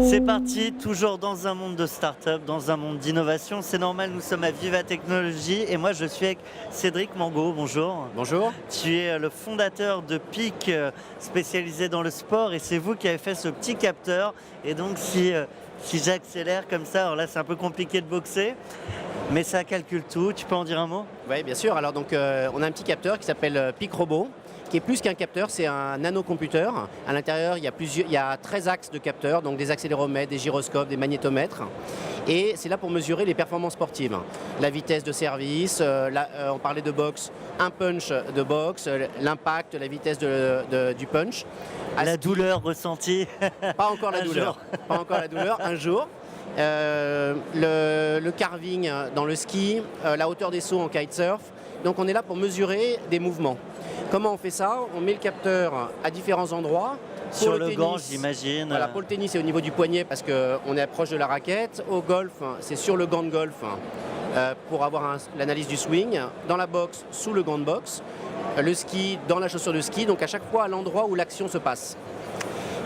C'est parti, toujours dans un monde de start-up, dans un monde d'innovation. C'est normal, nous sommes à Viva Technologies et moi je suis avec Cédric Mangot. Bonjour. Bonjour. Tu es le fondateur de PIC, spécialisé dans le sport, et c'est vous qui avez fait ce petit capteur. Et donc si j'accélère comme ça, alors là c'est un peu compliqué de boxer, mais ça calcule tout. Tu peux en dire un mot? Oui, bien sûr. Alors donc, on a un petit capteur qui s'appelle PIC Robot, qui est plus qu'un capteur, c'est un nanocomputer. À l'intérieur, il y a 13 axes de capteurs, donc des accéléromètres, des gyroscopes, des magnétomètres. Et c'est là pour mesurer les performances sportives. La vitesse de service, on parlait de boxe, un punch de boxe, l'impact, la vitesse du punch. La douleur ressentie. Pas encore la douleur. Pas encore la douleur, un jour. Le carving dans le ski, la hauteur des sauts en kitesurf. Donc on est là pour mesurer des mouvements. Comment on fait ça? On met le capteur à différents endroits. Sur le gant, j'imagine. Voilà, pour le tennis, c'est au niveau du poignet parce qu'on est proche de la raquette. Au golf, c'est sur le gant de golf pour avoir l'analyse du swing. Dans la boxe, sous le gant de boxe. Le ski, dans la chaussure de ski. Donc à chaque fois à l'endroit où l'action se passe.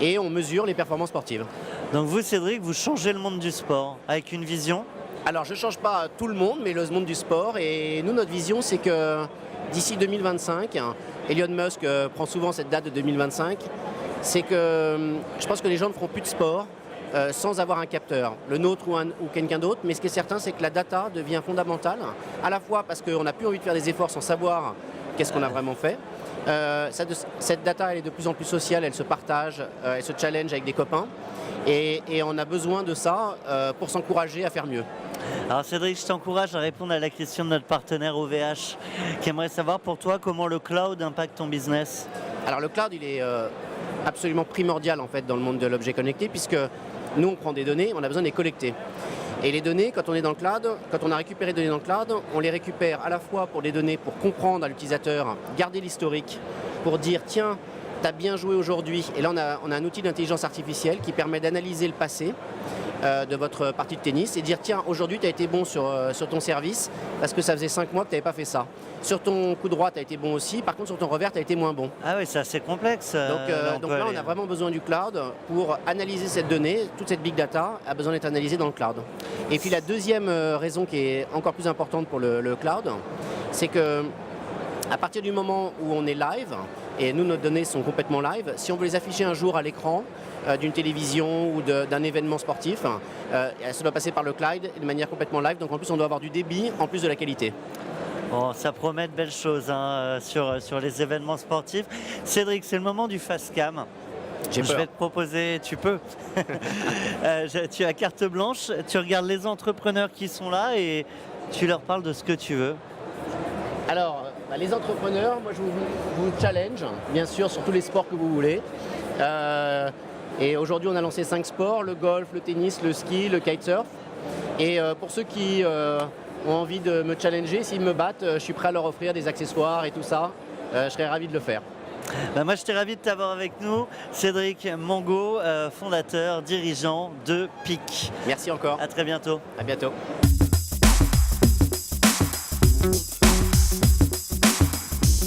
Et on mesure les performances sportives. Donc vous, Cédric, vous changez le monde du sport avec une vision? Alors je ne change pas tout le monde, mais le monde du sport. Et nous, notre vision, c'est que d'ici 2025, Elon Musk prend souvent cette date de 2025, c'est que je pense que les gens ne feront plus de sport sans avoir un capteur, le nôtre ou quelqu'un d'autre. Mais ce qui est certain, c'est que la data devient fondamentale, à la fois parce qu'on n'a plus envie de faire des efforts sans savoir qu'est-ce qu'on a vraiment fait. Cette data, elle est de plus en plus sociale, elle se partage, elle se challenge avec des copains. Et on a besoin de ça pour s'encourager à faire mieux. Alors Cédric, je t'encourage à répondre à la question de notre partenaire OVH, qui aimerait savoir pour toi comment le cloud impacte ton business. Alors le cloud, il est absolument primordial en fait dans le monde de l'objet connecté, puisque nous on prend des données, on a besoin de les collecter. Et les données, quand on est dans le cloud, quand on a récupéré des données dans le cloud, on les récupère à la fois pour les données pour comprendre à l'utilisateur, garder l'historique, pour dire tiens, tu as bien joué aujourd'hui. Et là on a un outil d'intelligence artificielle qui permet d'analyser le passé de votre partie de tennis et dire tiens, aujourd'hui tu as été bon sur ton service parce que ça faisait 5 mois que tu n'avais pas fait ça. Sur ton coup droit tu as été bon aussi, par contre sur ton revers tu as été moins bon. Ah oui, c'est assez complexe. Donc là on a vraiment besoin du cloud pour analyser cette donnée, toute cette big data a besoin d'être analysée dans le cloud. Et puis la deuxième raison qui est encore plus importante pour le cloud, c'est que à partir du moment où on est live, et nous, nos données sont complètement live, si on veut les afficher un jour à l'écran d'une télévision ou d'un événement sportif, ça doit passer par le cloud de manière complètement live. Donc en plus, on doit avoir du débit en plus de la qualité. Bon, ça promet de belles choses sur les événements sportifs. Cédric, c'est le moment du fast cam. Je vais te proposer, tu peux. Tu as carte blanche, tu regardes les entrepreneurs qui sont là et tu leur parles de ce que tu veux. Alors, les entrepreneurs, moi je vous challenge, bien sûr, sur tous les sports que vous voulez. Et aujourd'hui, on a lancé 5 sports, le golf, le tennis, le ski, le kitesurf. Et pour ceux qui ont envie de me challenger, s'ils me battent, je suis prêt à leur offrir des accessoires et tout ça. Je serais ravi de le faire. Moi, je suis ravi de t'avoir avec nous. Cédric Mangot, fondateur, dirigeant de PIC. Merci encore. À très bientôt. À bientôt.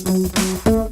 Thank you.